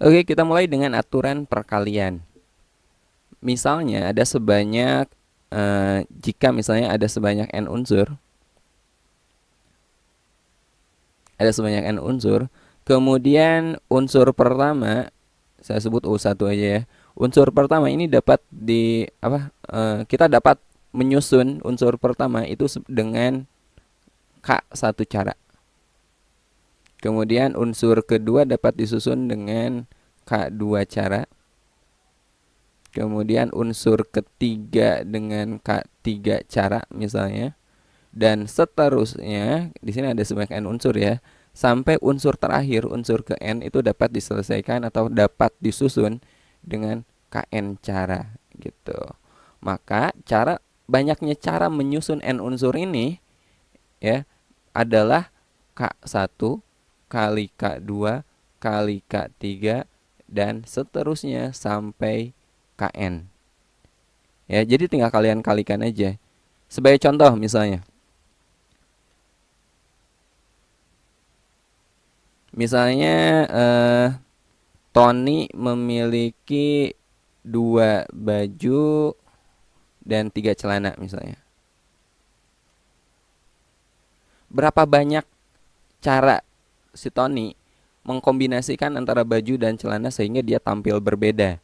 Oke, kita mulai dengan aturan perkalian. Misalnya ada sebanyak jika misalnya ada sebanyak n unsur, kemudian unsur pertama saya sebut U1 aja ya. Unsur pertama ini dapat di apa? Kita dapat menyusun unsur pertama itu dengan K satu cara. Kemudian unsur kedua dapat disusun dengan K2 cara. Kemudian unsur ketiga dengan K3 cara misalnya. Dan seterusnya, di sini ada sebanyak n unsur ya. Sampai unsur terakhir, unsur ke n itu dapat diselesaikan atau dapat disusun dengan kn cara gitu. Maka banyaknya cara menyusun n unsur ini ya adalah K1 kali K2 kali K3 dan seterusnya sampai Kn. Ya, jadi tinggal kalian kalikan aja. Sebagai contoh misalnya. Misalnya Tony memiliki 2 baju dan 3 celana misalnya. Berapa banyak cara si Tony mengkombinasikan antara baju dan celana sehingga dia tampil berbeda,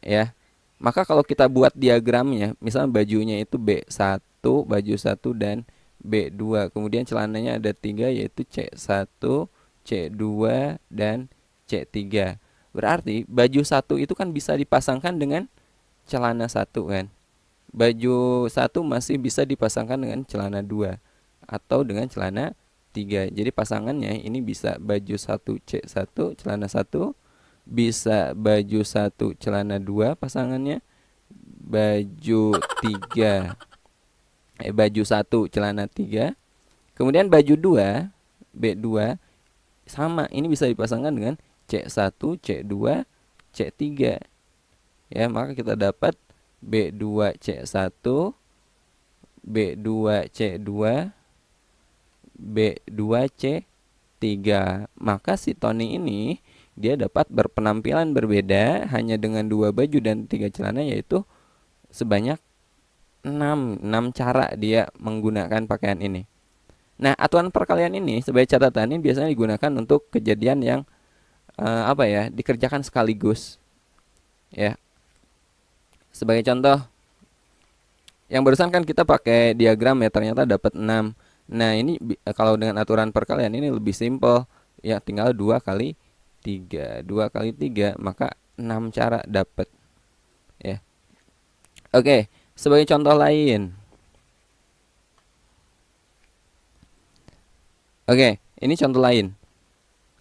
ya. Maka kalau kita buat diagramnya, misalnya bajunya itu B1, baju 1 dan B2. Kemudian celananya ada 3 yaitu C1, C2 dan C3. Berarti baju 1 itu kan bisa dipasangkan dengan celana 1 kan. Baju 1 masih bisa dipasangkan dengan celana 2 atau dengan celana 3. Jadi pasangannya ini bisa baju 1 C1 celana 1, bisa baju 1 celana 2 pasangannya, baju 1 celana 3, kemudian baju 2 B2 sama, ini bisa dipasangkan dengan C1 C2 C3. Ya, maka kita dapat B2 C1, B2 C2, B2 C3. Maka si Tony ini dia dapat berpenampilan berbeda hanya dengan 2 baju dan 3 celana, yaitu sebanyak 6 cara dia menggunakan pakaian ini. Nah, aturan perkalian ini sebagai catatan ini biasanya digunakan untuk kejadian yang dikerjakan sekaligus. Ya, sebagai contoh, yang barusan kan kita pakai diagram ya, ternyata dapat 6. Nah, ini kalau dengan aturan perkalian ini lebih simpel. Ya, tinggal 2 kali 3. 2 kali 3, maka 6 cara dapat. Ya. Oke, sebagai contoh lain. Oke, ini contoh lain.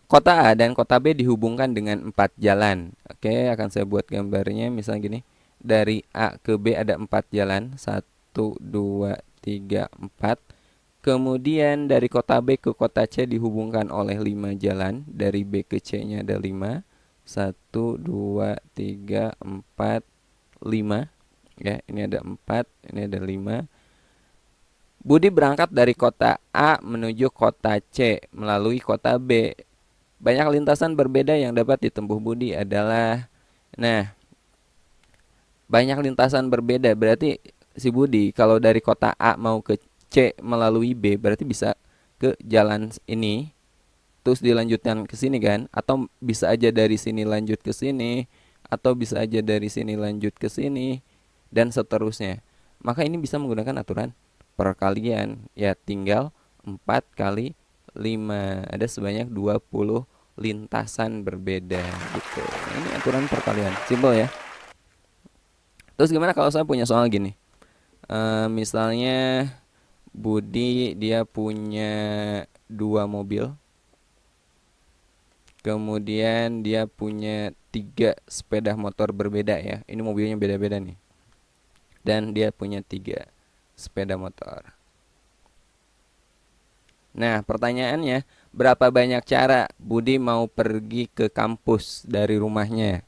Kota A dan kota B dihubungkan dengan 4 jalan. Oke, akan saya buat gambarnya misalnya gini. Dari A ke B ada 4 jalan. 1, 2, 3, 4. Kemudian dari kota B ke kota C dihubungkan oleh 5 jalan. Dari B ke C-nya ada 5. 1, 2, 3, 4, 5. Ya, ini ada 4, ini ada 5. Budi berangkat dari kota A menuju kota C melalui kota B. Banyak lintasan berbeda yang dapat ditempuh Budi adalah, nah, banyak lintasan berbeda berarti si Budi kalau dari kota A mau ke C melalui B berarti bisa ke jalan ini terus dilanjutkan ke sini kan, atau bisa aja dari sini lanjut ke sini, atau bisa aja dari sini lanjut ke sini dan seterusnya. Maka ini bisa menggunakan aturan perkalian. Ya, tinggal 4 kali 5 ada sebanyak 20 lintasan berbeda gitu. Ini aturan perkalian, simpel ya. Terus gimana kalau saya punya soal gini? Misalnya Budi dia punya 2 mobil, kemudian dia punya 3 sepeda motor berbeda ya. Ini mobilnya beda-beda nih. Dan dia punya 3 sepeda motor. Nah, pertanyaannya, berapa banyak cara Budi mau pergi ke kampus dari rumahnya?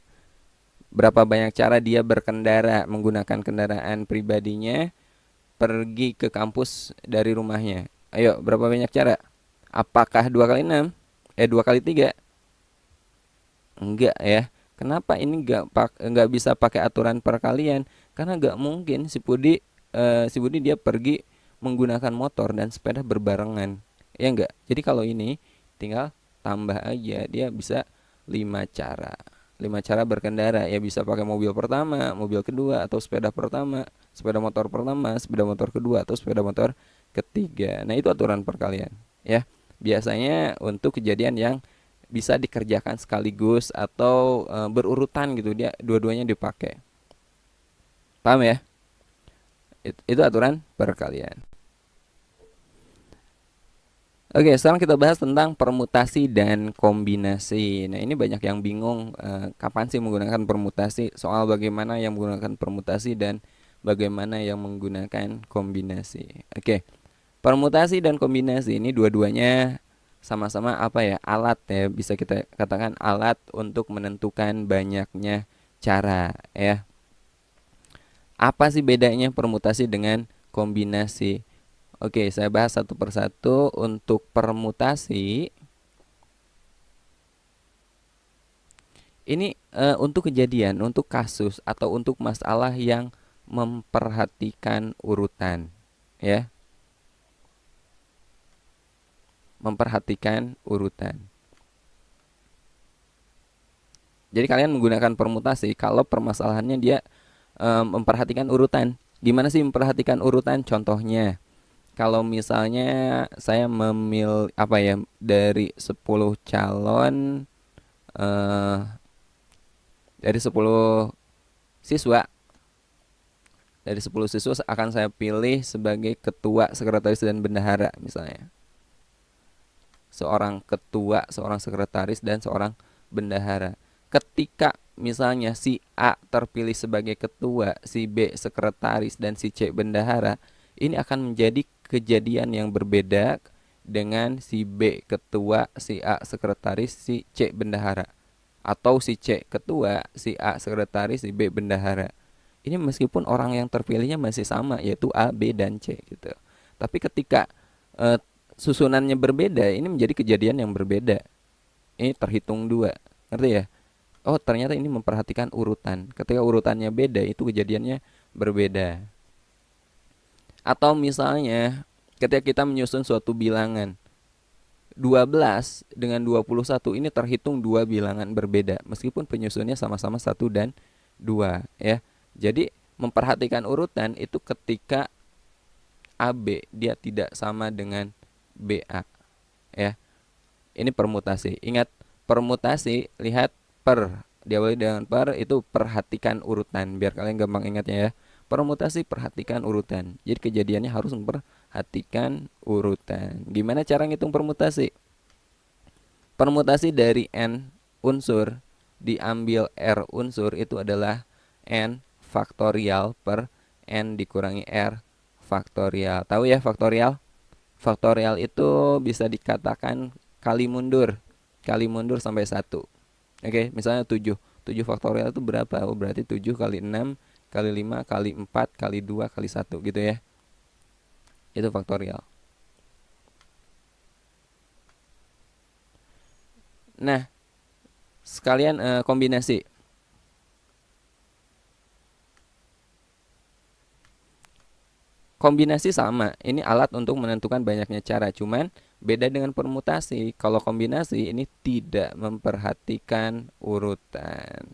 Berapa banyak cara dia berkendara menggunakan kendaraan pribadinya pergi ke kampus dari rumahnya? Ayo, berapa banyak cara? Apakah 2 kali 6? 2 kali 3? Enggak ya. Kenapa ini enggak bisa pakai aturan perkalian? Karena enggak mungkin si Budi dia pergi menggunakan motor dan sepeda berbarengan. Ya enggak? Jadi kalau ini tinggal tambah aja, dia bisa 5 cara. 5 cara berkendara, ya bisa pakai mobil pertama, mobil kedua, atau sepeda pertama, sepeda motor pertama, sepeda motor kedua, atau sepeda motor ketiga. Nah, itu aturan perkalian ya. Biasanya untuk kejadian yang bisa dikerjakan sekaligus atau berurutan gitu, dia dua-duanya dipakai. Paham ya? Itu aturan perkalian. Oke, sekarang kita bahas tentang permutasi dan kombinasi. Nah, ini banyak yang bingung kapan sih menggunakan permutasi, soal bagaimana yang menggunakan permutasi dan bagaimana yang menggunakan kombinasi. Oke, permutasi dan kombinasi ini dua-duanya sama-sama apa ya? Alat ya, bisa kita katakan alat untuk menentukan banyaknya cara ya. Apa sih bedanya permutasi dengan kombinasi? Oke, saya bahas satu persatu. Untuk permutasi, ini untuk kejadian, untuk kasus atau untuk masalah yang memperhatikan urutan, ya, memperhatikan urutan. Jadi kalian menggunakan permutasi kalau permasalahannya dia memperhatikan urutan. Gimana sih memperhatikan urutan? Contohnya, kalau misalnya saya apa ya, dari 10 calon, eh, dari 10 siswa, akan saya pilih sebagai ketua, sekretaris dan bendahara misalnya. Seorang ketua, seorang sekretaris dan seorang bendahara. Ketika misalnya si A terpilih sebagai ketua, si B sekretaris dan si C bendahara, ini akan menjadi kejadian yang berbeda dengan si B ketua, si A sekretaris, si C bendahara, atau si C ketua, si A sekretaris, si B bendahara. Ini meskipun orang yang terpilihnya masih sama, yaitu A, B, dan C gitu. Tapi ketika eh, susunannya berbeda, ini menjadi kejadian yang berbeda. Ini terhitung dua, ngerti ya? Oh, ternyata ini memperhatikan urutan. Ketika urutannya beda, itu kejadiannya berbeda. Atau misalnya ketika kita menyusun suatu bilangan 12 dengan 21, ini terhitung dua bilangan berbeda meskipun penyusunnya sama-sama 1 dan 2 ya. Jadi memperhatikan urutan itu ketika AB dia tidak sama dengan BA ya. Ini permutasi. Ingat, permutasi lihat per, diawali dengan per, itu perhatikan urutan biar kalian gampang ingatnya ya. Permutasi perhatikan urutan. Jadi kejadiannya harus memperhatikan urutan. Gimana cara ngitung permutasi? Permutasi dari n unsur diambil r unsur itu adalah n faktorial per n dikurangi r faktorial. Tahu ya faktorial? Faktorial itu bisa dikatakan kali mundur. Kali mundur sampai 1. Oke, misalnya 7. 7 faktorial itu berapa? Oh, berarti 7 kali 6 kali 5 kali 4 kali 2 kali 1 gitu ya. Itu faktorial. Nah, sekalian kombinasi. Kombinasi sama, ini alat untuk menentukan banyaknya cara, cuman beda dengan permutasi. Kalau kombinasi ini tidak memperhatikan urutan.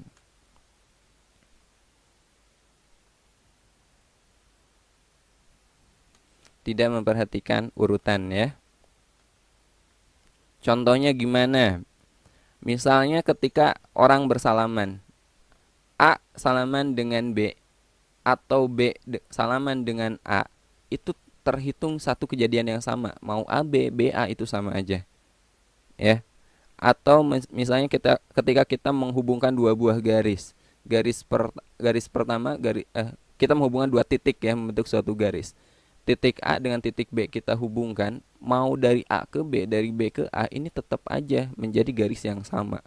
Tidak memperhatikan urutan ya. Contohnya gimana? Misalnya ketika orang bersalaman, A salaman dengan B atau B salaman dengan A, itu terhitung satu kejadian yang sama. Mau A B, B A itu sama aja. Ya. Atau misalnya ketika kita menghubungkan dua buah garis. Garis pertama kita menghubungkan dua titik ya membentuk suatu garis. Titik A dengan titik B kita hubungkan, mau dari A ke B, dari B ke A, ini tetap aja menjadi garis yang sama.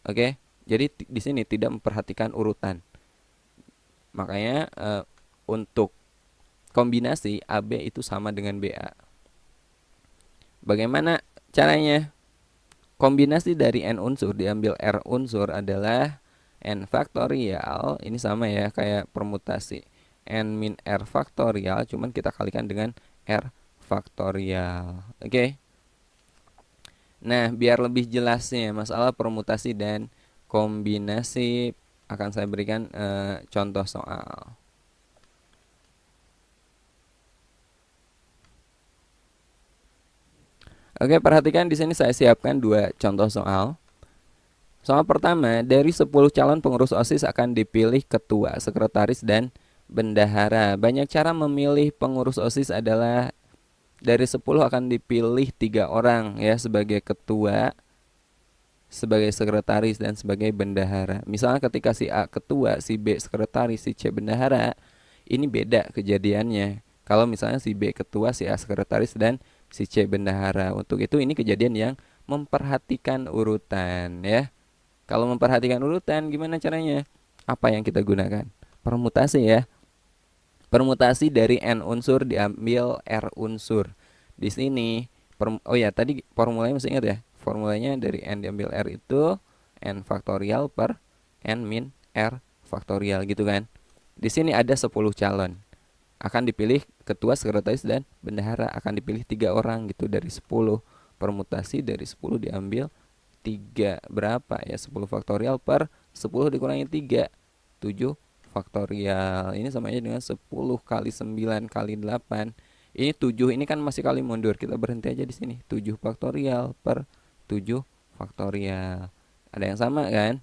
Oke? Jadi di sini tidak memperhatikan urutan. Makanya untuk kombinasi AB itu sama dengan BA. Bagaimana caranya? kombinasi dari n unsur diambil r unsur adalah n faktorial. Ini sama ya kayak permutasi. N min r faktorial, cuman kita kalikan dengan r faktorial. Oke. Nah, biar lebih jelasnya masalah permutasi dan kombinasi akan saya berikan contoh soal. Oke, perhatikan di sini saya siapkan dua contoh soal. Soal pertama, dari 10 calon pengurus OSIS akan dipilih ketua, sekretaris, dan bendahara. Banyak cara memilih pengurus OSIS adalah dari 10 akan dipilih 3 orang ya sebagai ketua, sebagai sekretaris, dan sebagai bendahara. Misalnya ketika si A ketua, si B sekretaris, si C bendahara, ini beda kejadiannya. Kalau misalnya si B ketua, si A sekretaris, dan si C bendahara. Untuk itu ini kejadian yang memperhatikan urutan ya. Kalau memperhatikan urutan gimana caranya? Apa yang kita gunakan? Permutasi ya. Permutasi dari n unsur diambil r unsur. Di sini oh ya tadi formulanya masih ingat ya? Formulanya dari n diambil r itu n faktorial per n min r faktorial gitu kan. Di sini ada 10 calon. Akan dipilih ketua, sekretaris, dan bendahara. Akan dipilih 3 orang gitu dari 10. Permutasi dari 10 diambil 3 berapa ya? 10 faktorial per 10 dikurangi 3, 7 faktorial. Ini sama aja dengan 10 kali 9 kali 8. Ini 7 ini kan masih kali mundur. Kita berhenti aja di sini. 7 faktorial per 7 faktorial. Ada yang sama kan?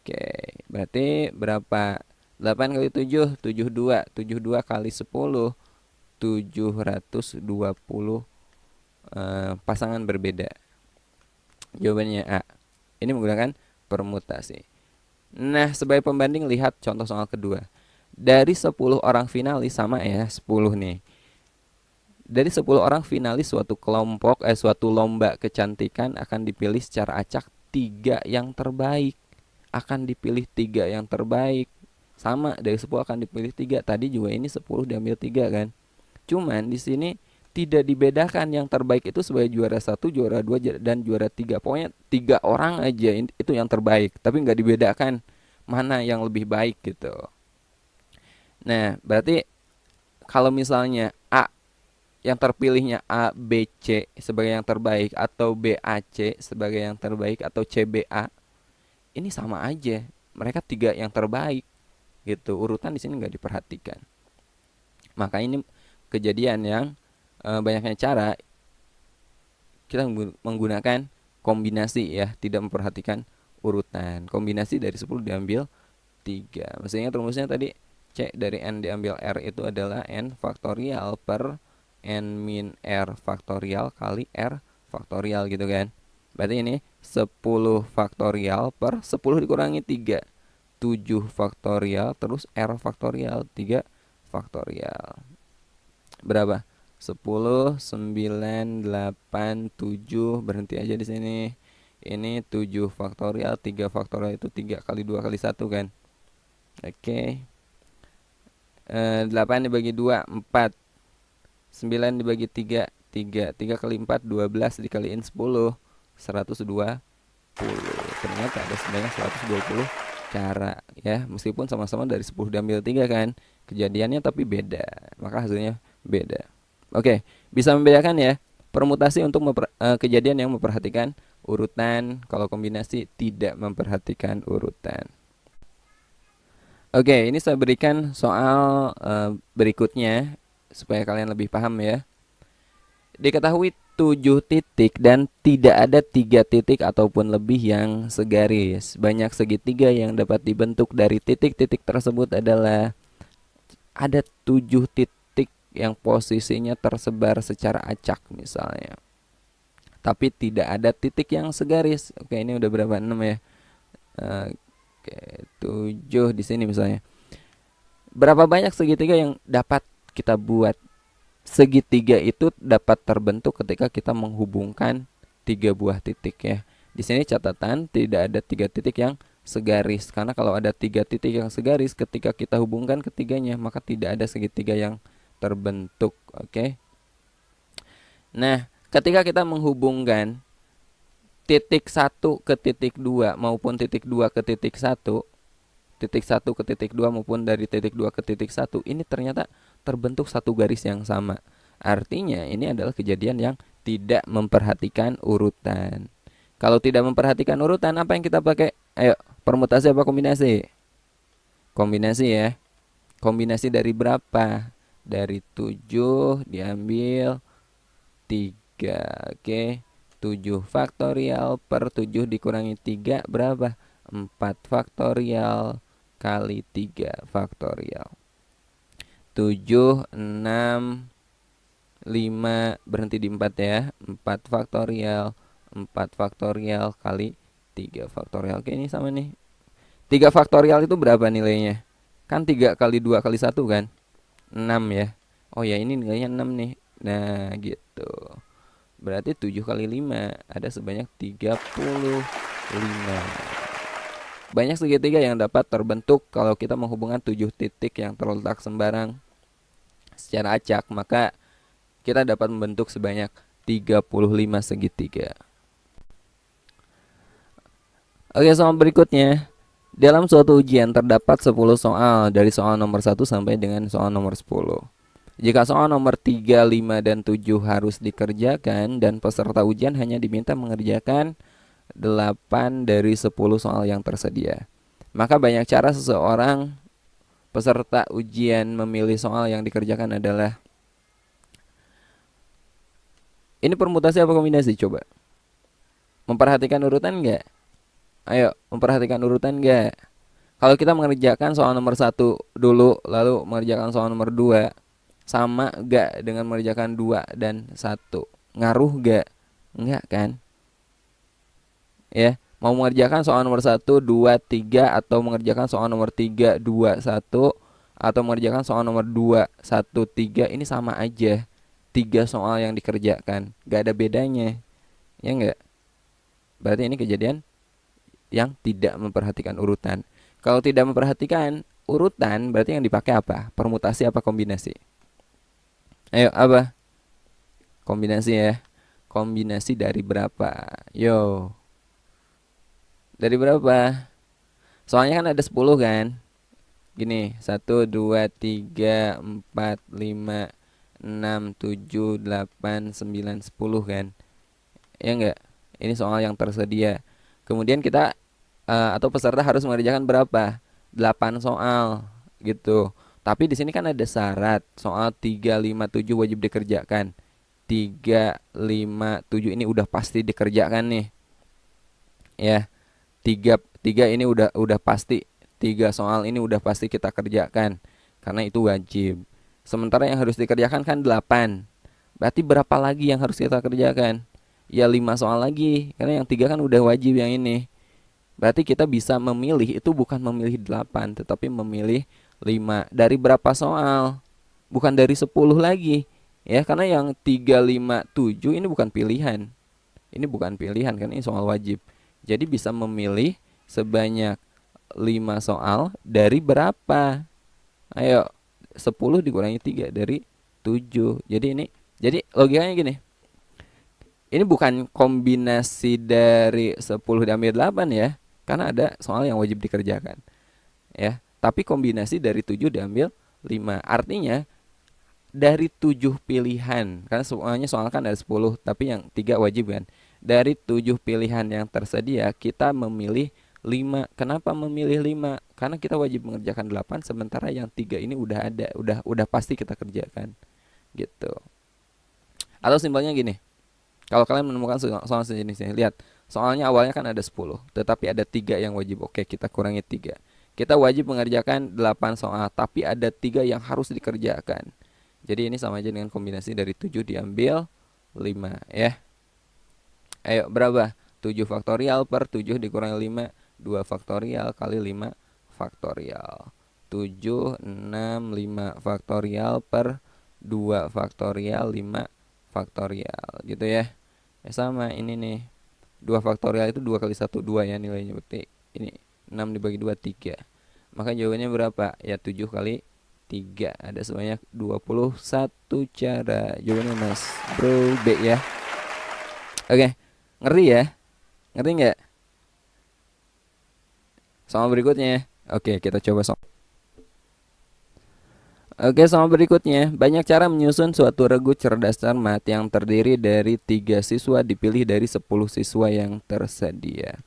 Oke, berarti berapa? 8 kali 7, 72. 72 kali 10, 720 pasangan berbeda. Jawabannya A. Ini menggunakan permutasi. Nah, sebagai pembanding lihat contoh soal kedua. Dari 10 orang finalis, sama ya, 10 nih. Dari 10 orang finalis suatu kelompok suatu lomba kecantikan akan dipilih secara acak 3 yang terbaik. Akan dipilih 3 yang terbaik. Sama, dari 10 akan dipilih 3. Tadi juga ini 10 diambil 3 kan. Cuman di sini tidak dibedakan yang terbaik itu sebagai juara 1, juara 2, dan juara 3. Pokoknya 3 orang aja itu yang terbaik. Tapi nggak dibedakan mana yang lebih baik gitu. Nah, berarti kalau misalnya A yang terpilihnya A, B, C sebagai yang terbaik, atau B, A, C sebagai yang terbaik, atau C, B, A, ini sama aja. Mereka 3 yang terbaik gitu. Urutan di sini nggak diperhatikan. Maka ini kejadian yang banyaknya cara kita menggunakan kombinasi ya, tidak memperhatikan urutan. Kombinasi dari 10 diambil 3. Maksudnya rumusnya tadi C dari n diambil r itu adalah n faktorial per n min r faktorial kali r faktorial gitu kan. Berarti ini 10 faktorial per 10 dikurangi 3, 7 faktorial terus r faktorial 3 faktorial. Berapa? 10, 9, 8, 7, berhenti aja di sini. Ini 7 faktorial, 3 faktorial itu 3 kali 2 kali 1 kan. Oke. 8 dibagi 2, 4. 9 dibagi 3, 3. 3 kali 4, 12 dikaliin 10, 120. Ternyata ada sebanyak 120 cara ya. Meskipun sama-sama dari 10 diambil 3 kan. Kejadiannya tapi beda. Maka hasilnya beda. Oke, bisa membedakan ya. Permutasi untuk kejadian yang memperhatikan urutan. Kalau kombinasi tidak memperhatikan urutan. Oke, ini saya berikan soal berikutnya supaya kalian lebih paham ya. Diketahui 7 titik dan tidak ada 3 titik ataupun lebih yang segaris. Banyak segitiga yang dapat dibentuk dari titik-titik tersebut adalah ada 7 titik yang posisinya tersebar secara acak misalnya. Tapi tidak ada titik yang segaris. Oke, ini udah berapa? 6 ya. Oke, 7 di sini misalnya. Berapa banyak segitiga yang dapat kita buat? Segitiga itu dapat terbentuk ketika kita menghubungkan 3 buah titik ya. Di sini catatan tidak ada 3 titik yang segaris. Karena kalau ada 3 titik yang segaris, ketika kita hubungkan ketiganya, maka tidak ada segitiga yang terbentuk. Oke. Nah, ketika kita menghubungkan titik 1 ke titik 2 maupun titik 2 ke titik 1, titik 1 ke titik 2 maupun dari titik 2 ke titik 1, ini ternyata terbentuk satu garis yang sama. Artinya ini adalah kejadian yang tidak memperhatikan urutan. Kalau tidak memperhatikan urutan, apa yang kita pakai? Ayo, permutasi apa kombinasi? Kombinasi ya. Kombinasi dari berapa? Dari 7 diambil 3. Oke. 7 faktorial per 7 dikurangi 3 berapa? 4 faktorial kali 3 faktorial. 7, 6, 5, berhenti di 4 ya. 4 faktorial, 4 faktorial kali 3 faktorial. Oke, ini sama nih. 3 faktorial itu berapa nilainya? Kan 3 kali 2 kali 1 kan? 6 ya. Oh ya, ini nilainya 6 nih. Nah, gitu. Berarti 7 kali 5 ada sebanyak 35. Banyak segitiga yang dapat terbentuk kalau kita menghubungkan 7 titik yang terletak sembarang secara acak, maka kita dapat membentuk sebanyak 35 segitiga. Oke, soal berikutnya. Dalam suatu ujian terdapat 10 soal dari soal nomor 1 sampai dengan soal nomor 10. Jika soal nomor 3, 5, dan 7 harus dikerjakan dan peserta ujian hanya diminta mengerjakan 8 dari 10 soal yang tersedia, maka banyak cara seseorang peserta ujian memilih soal yang dikerjakan adalah. Ini permutasi apa kombinasi? Coba. Memperhatikan urutan nggak? Ayo, memperhatikan urutan nggak? Kalau kita mengerjakan soal nomor 1 dulu, lalu mengerjakan soal nomor 2, sama gak dengan mengerjakan 2 dan 1? Ngaruh gak? Enggak kan? Ya, mau mengerjakan soal nomor 1, 2, 3, atau mengerjakan soal nomor 3, 2, 1, atau mengerjakan soal nomor 2, 1, 3, ini sama aja. 3 soal yang dikerjakan, gak ada bedanya. Ya enggak? Berarti ini kejadian yang tidak memperhatikan urutan. Kalau tidak memperhatikan urutan, berarti yang dipakai apa? Permutasi apa kombinasi? Ayo, apa? Kombinasi ya. Kombinasi dari berapa? Yo. Dari berapa? Soalnya kan ada 10 kan? Gini, 1, 2, 3, 4, 5, 6, 7, 8, 9, 10 kan? Ya enggak? Ini soal yang tersedia. Kemudian kita atau peserta harus mengerjakan berapa? 8 soal gitu. Tapi di sini kan ada syarat. Soal 3, 5, 7 wajib dikerjakan. 3, 5, 7 ini udah pasti dikerjakan nih. Ya. 3 ini udah pasti. 3 soal ini udah pasti kita kerjakan karena itu wajib. Sementara yang harus dikerjakan kan 8. Berarti berapa lagi yang harus kita kerjakan? Ya 5 soal lagi. Karena yang 3 kan udah wajib yang ini. Berarti kita bisa memilih, itu bukan memilih 8, tetapi memilih 5. Dari berapa soal? Bukan dari 10 lagi. Ya, karena yang 3, 5, 7 ini bukan pilihan. Ini bukan pilihan, karena ini soal wajib. Jadi bisa memilih sebanyak 5 soal dari berapa? Ayo, 10 dikurangi 3 dari 7. Jadi logikanya gini. Ini bukan kombinasi dari 10 diambil 8 ya. Karena ada soal yang wajib dikerjakan. Ya, tapi kombinasi dari 7 diambil 5. Artinya dari 7 pilihan, karena semuanya soal kan ada 10, tapi yang 3 wajib kan. Dari 7 pilihan yang tersedia, kita memilih 5. Kenapa memilih 5? Karena kita wajib mengerjakan 8, sementara yang 3 ini udah ada, udah pasti kita kerjakan. Gitu. Atau simpelnya gini. Kalau kalian menemukan soal sejenis ini, lihat. Soalnya awalnya kan ada 10, tetapi ada 3 yang wajib. Oke, kita kurangi 3. Kita wajib mengerjakan 8 soal, tapi ada 3 yang harus dikerjakan. Jadi ini sama aja dengan kombinasi dari 7 diambil 5 ya. Ayo, berapa? 7 faktorial per 7 dikurangi 5, 2 faktorial kali 5 faktorial. 7, 6, 5 faktorial per 2 faktorial 5 faktorial. Gitu ya. Ya sama ini nih. 2 faktorial itu 2 kali 1, 2 ya nilainya. Berarti ini 6 dibagi 2, 3. Maka jawabannya berapa? Ya 7 kali 3. Ada sebanyak 21 cara. Jawabannya Mas Bro B ya. Oke, ngerti ya? Ngerti nggak? Soal berikutnya. Oke, kita coba soal. Oke, soal berikutnya. Banyak cara menyusun suatu regu cerdas cermat yang terdiri dari 3 siswa dipilih dari 10 siswa yang tersedia.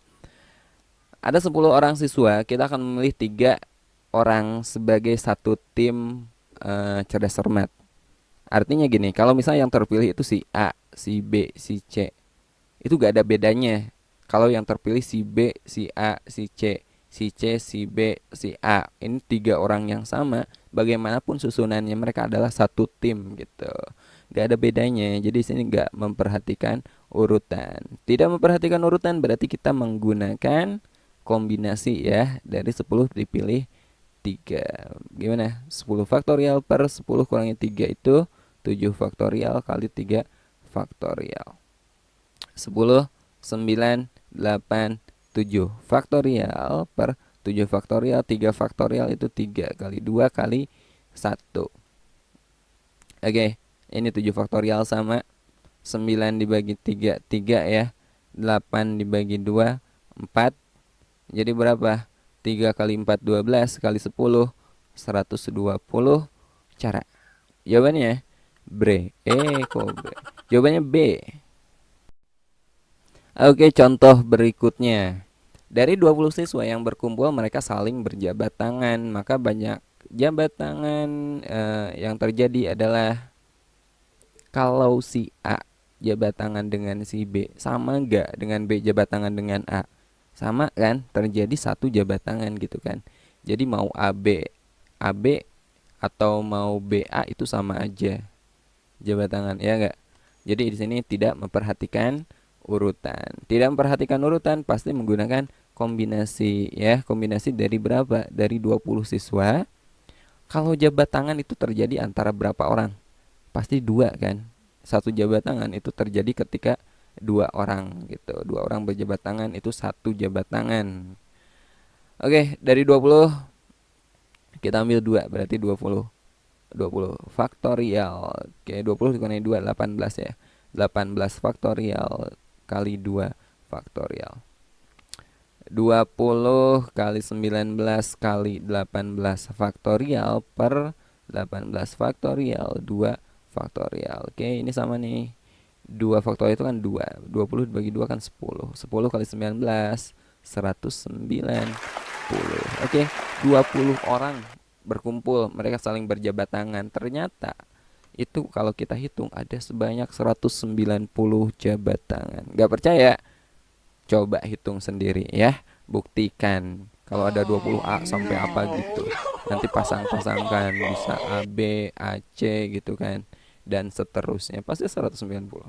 Ada 10 orang siswa, kita akan memilih 3 orang sebagai satu tim cerdas cermat. Artinya gini, kalau misalnya yang terpilih itu si A, si B, si C, itu gak ada bedanya. Kalau yang terpilih si B, si A, si C, si C, si B, si A, ini 3 orang yang sama, bagaimanapun susunannya mereka adalah satu tim gitu. Gak ada bedanya. Jadi sini gak memperhatikan urutan. Tidak memperhatikan urutan berarti kita menggunakan kombinasi ya. Dari 10 dipilih 3. Gimana? 10 faktorial per 10 kurangi 3 itu 7 faktorial kali 3 faktorial. 10, 9, 8, 7 faktorial per 7 faktorial. 3 faktorial itu 3 kali 2 kali 1. Oke, ini 7 faktorial sama 9 dibagi 3, 3 ya. 8 dibagi 2, 4. Jadi berapa? 3 kali 4, 12 kali 10, 120 cara. Jawabannya Jawabannya B. Oke, contoh berikutnya. Dari 20 siswa yang berkumpul, mereka saling berjabat tangan. Maka banyak jabat tangan yang terjadi adalah kalau si A jabat tangan dengan si B, sama nggak dengan B jabat tangan dengan A? Sama kan? Terjadi satu jabat tangan gitu kan. Jadi mau AB atau mau BA itu sama aja jabat tangan, ya nggak? Jadi di sini tidak memperhatikan urutan. Tidak memperhatikan urutan pasti menggunakan kombinasi ya. Kombinasi dari berapa? Dari 20 siswa. Kalau jabat tangan itu terjadi antara berapa orang? Pasti 2 kan. Satu jabat tangan itu terjadi ketika 2 orang gitu. 2 orang berjabat tangan itu satu jabat tangan. Oke, dari 20 kita ambil 2 berarti 20. 20 faktorial. Oke, 20 dikurangi 2 18 ya. 18 faktorial kali 2 faktorial. 20 kali 19 kali 18 faktorial per 18 faktorial 2 faktorial. Oke, ini sama nih. 2 faktorial itu kan 2. 20 dibagi 2 kan 10. 10 kali 19 190. Oke, 20 orang berkumpul, mereka saling berjabat tangan. Ternyata itu kalau kita hitung ada sebanyak 190 jabat tangan. Gak percaya? Coba hitung sendiri ya. Buktikan kalau ada 20A sampai apa gitu. Nanti pasang-pasangkan bisa AB, AC gitu kan. Dan seterusnya pasti 190.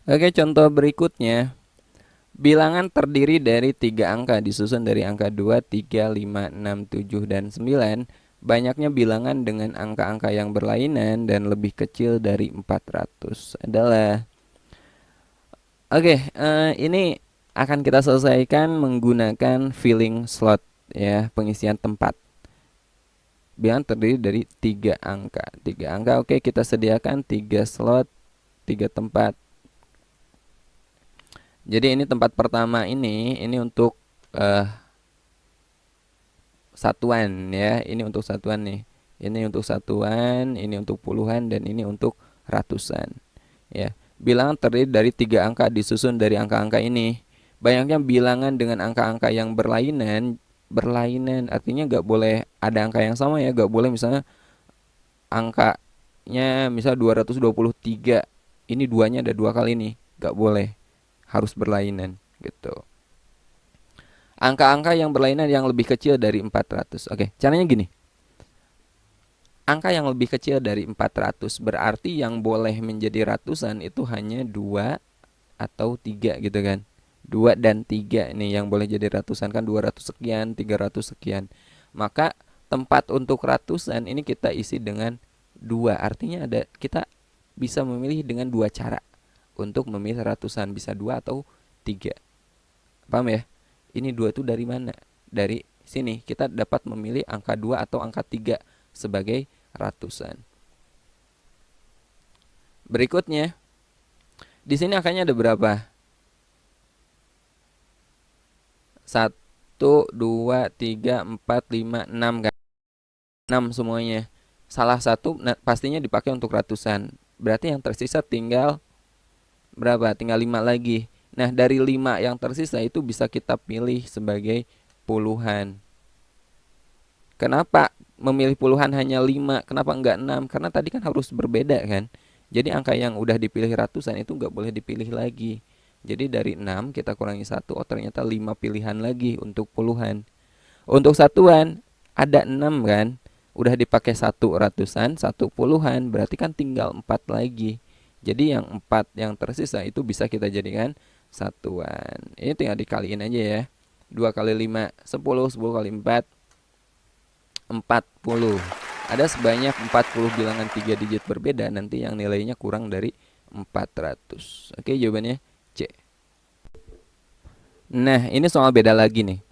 Oke, contoh berikutnya. Bilangan terdiri dari 3 angka disusun dari angka 2, 3, 5, 6, 7, dan 9. Banyaknya bilangan dengan angka-angka yang berlainan dan lebih kecil dari 400 adalah. Oke, ini akan kita selesaikan menggunakan filling slot ya, pengisian tempat. Bilangan terdiri dari 3 angka. 3 angka, oke, kita sediakan 3 slot, 3 tempat. Jadi ini tempat pertama ini untuk satuan ya. Ini untuk satuan nih. Ini untuk satuan, ini untuk puluhan, dan ini untuk ratusan. Ya. Bilangan terdiri dari 3 angka disusun dari angka-angka ini. Banyaknya bilangan dengan angka-angka yang berlainan. Berlainan artinya gak boleh ada angka yang sama ya. Gak boleh misalnya angkanya misal 223. Ini duanya ada 2 kali nih. Gak boleh. Harus berlainan gitu. Angka-angka yang berlainan yang lebih kecil dari 400. Oke, caranya gini. Angka yang lebih kecil dari 400 berarti yang boleh menjadi ratusan itu hanya 2 atau 3 gitu kan. 2 dan 3 nih yang boleh jadi ratusan kan 200 sekian, 300 sekian. Maka tempat untuk ratusan ini kita isi dengan 2. Artinya ada kita bisa memilih dengan 2 cara. Untuk memilih ratusan bisa 2 atau 3. Paham ya? Ini 2 itu dari mana? Dari sini kita dapat memilih angka 2 atau angka 3 sebagai ratusan. Berikutnya, di sini angkanya ada berapa? 1, 2, 3, 4, 5, 6 kan? 6 semuanya. Salah satu pastinya dipakai untuk ratusan. Berarti yang tersisa tinggal berapa? Tinggal 5 lagi. Nah, dari 5 yang tersisa itu bisa kita pilih sebagai puluhan. Kenapa memilih puluhan hanya 5? Kenapa enggak 6? Karena tadi kan harus berbeda kan. Jadi angka yang udah dipilih ratusan itu enggak boleh dipilih lagi. Jadi dari 6 kita kurangi 1, oh ternyata 5 pilihan lagi untuk puluhan. Untuk satuan ada 6 kan. Udah dipakai 1 ratusan, 1 puluhan, berarti kan tinggal 4 lagi. Jadi yang 4 yang tersisa itu bisa kita jadikan satuan. Ini tinggal dikaliin aja ya. 2 kali 5, 10, 10 kali 4, 40. Ada sebanyak 40 bilangan 3 digit berbeda, nanti yang nilainya kurang dari 400. Oke, jawabannya C. Nah, ini soal beda lagi nih.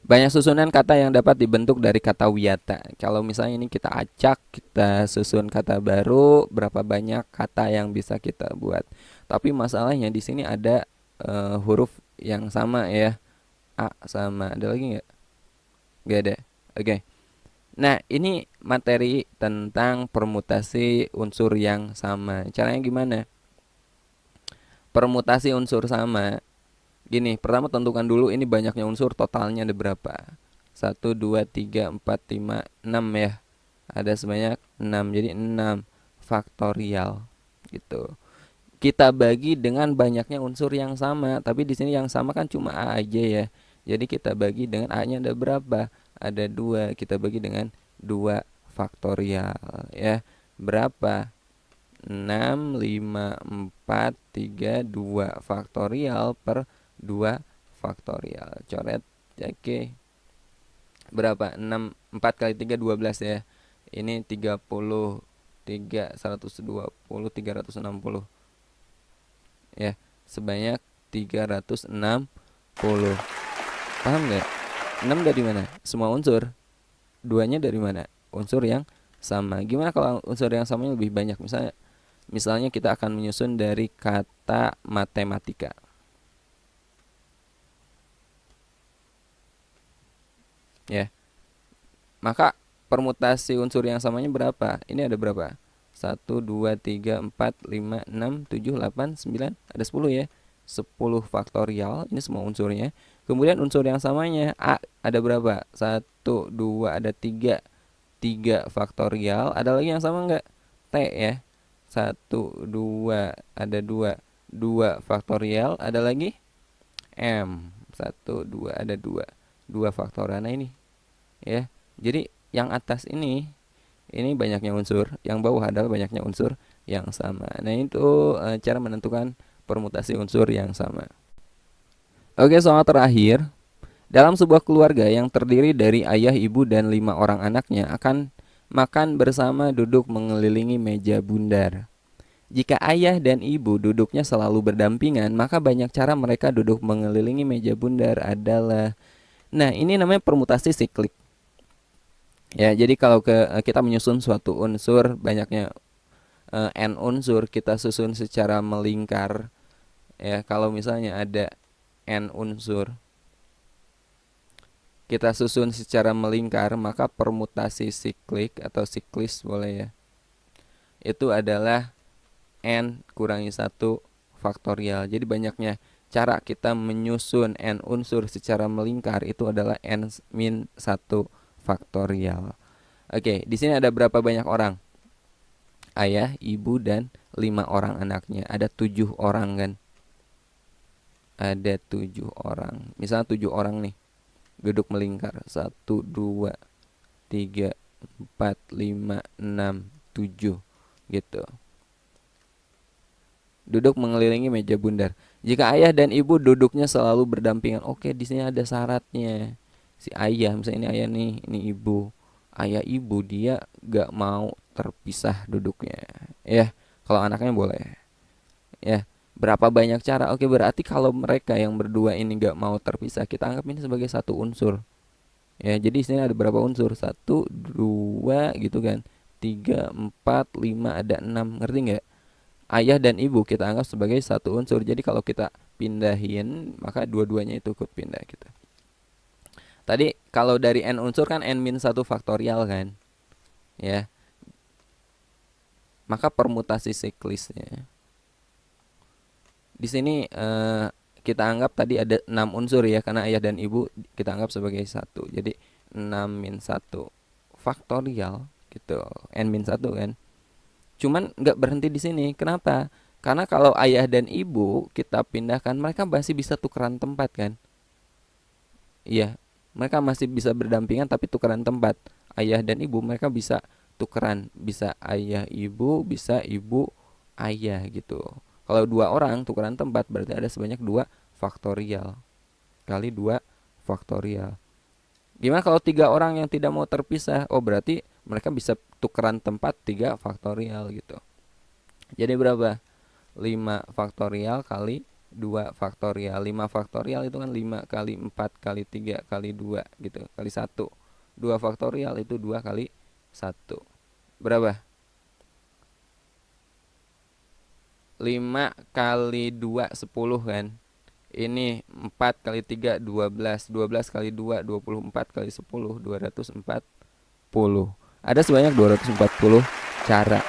Banyak susunan kata yang dapat dibentuk dari kata wiyata. Kalau misalnya ini kita acak, kita susun kata baru, berapa banyak kata yang bisa kita buat. Tapi masalahnya di sini ada huruf yang sama ya. A sama. Ada lagi nggak? Nggak ada. Oke. Nah, ini materi tentang permutasi unsur yang sama. Caranya gimana? Permutasi unsur sama. Gini, pertama tentukan dulu ini banyaknya unsur, totalnya ada berapa. 1, 2, 3, 4, 5, 6 ya. Ada sebanyak 6, jadi 6 faktorial gitu. Kita bagi dengan banyaknya unsur yang sama, tapi di sini yang sama kan cuma A aja ya. Jadi kita bagi dengan A-nya ada berapa? Ada 2, kita bagi dengan 2 faktorial ya. Berapa? 6, 5, 4, 3, 2 faktorial per 2 faktorial. Coret. Oke. Berapa? 6, 4 kali 3 12 ya. Ini 30, 3, 120, 360. Ya, sebanyak 360. Paham nggak? 6 dari mana? Semua unsur. 2-nya dari mana? Unsur yang sama. Gimana kalau unsur yang samanya lebih banyak? Misalnya kita akan menyusun dari kata matematika. Ya. Maka permutasi unsur yang samanya berapa? Ini ada berapa? 1, 2, 3, 4, 5, 6, 7, 8, 9. Ada 10 ya. 10 faktorial. Ini semua unsurnya. Kemudian unsur yang samanya A ada berapa? 1, 2, ada 3. 3 faktorial. Ada lagi yang sama enggak? T ya. 1, 2, ada 2. 2 faktorial. Ada lagi? M. 1, 2, ada 2. 2 faktorial. Nah ini ya. Jadi yang atas ini banyaknya unsur, yang bawah adalah banyaknya unsur yang sama. Nah, itu cara menentukan permutasi unsur yang sama. Oke, soal terakhir. Dalam sebuah keluarga yang terdiri dari ayah, ibu, dan 5 orang anaknya akan makan bersama duduk mengelilingi meja bundar. Jika ayah dan ibu duduknya selalu berdampingan, maka banyak cara mereka duduk mengelilingi meja bundar adalah. Nah, ini namanya permutasi siklik. Ya, jadi kalau kita menyusun suatu unsur banyaknya n unsur, kita susun secara melingkar. Ya, kalau misalnya ada n unsur, kita susun secara melingkar, maka permutasi siklik atau siklis boleh ya. Itu adalah n kurangi 1 faktorial. Jadi banyaknya cara kita menyusun n unsur secara melingkar itu adalah n min 1 faktorial. Oke, di sini ada berapa banyak orang? Ayah, ibu, dan 5 orang anaknya. Ada 7 orang kan? Ada 7 orang. Misalnya 7 orang nih. Duduk melingkar. 1, 2, 3, 4, 5, 6, 7. Gitu. Duduk mengelilingi meja bundar. Jika ayah dan ibu duduknya selalu berdampingan. Oke, di sini ada syaratnya. Si ayah, misalnya ini ayah nih, ini ibu. Ayah ibu dia gak mau terpisah duduknya ya. Kalau anaknya boleh ya. Berapa banyak cara? Oke, berarti kalau mereka yang berdua ini gak mau terpisah, kita anggap ini sebagai satu unsur ya. Jadi di sini ada berapa unsur? 1, 2 gitu kan, 3, 4, 5, ada 6. Ngerti nggak? Ayah dan ibu kita anggap sebagai satu unsur. Jadi kalau kita pindahin, maka dua-duanya itu ikut pindah gitu. Tadi kalau dari n unsur kan n-1 faktorial kan, ya. Maka permutasi siklisnya di sini kita anggap tadi ada 6 unsur ya, karena ayah dan ibu kita anggap sebagai satu. Jadi 6-1 faktorial gitu, n-1 kan. Cuman nggak berhenti di sini. Kenapa? Karena kalau ayah dan ibu kita pindahkan, mereka masih bisa tukeran tempat kan? Iya, mereka masih bisa berdampingan tapi tukeran tempat. Ayah dan ibu mereka bisa tukeran, bisa ayah ibu, bisa ibu ayah gitu. Kalau dua orang tukeran tempat berarti ada sebanyak 2 faktorial kali 2 faktorial. Gimana kalau 3 orang yang tidak mau terpisah? Oh, berarti mereka bisa tukeran tempat 3 faktorial gitu. Jadi berapa? 5 faktorial kali 2 faktorial. 5 faktorial itu kan 5 kali 4 kali 3 kali 2 gitu, kali 1. 2 faktorial itu 2 kali 1. Berapa? 5 kali 2 10 kan. Ini 4 kali 3 12. 12 kali 2 24 kali 10 240. Ada sebanyak 240 cara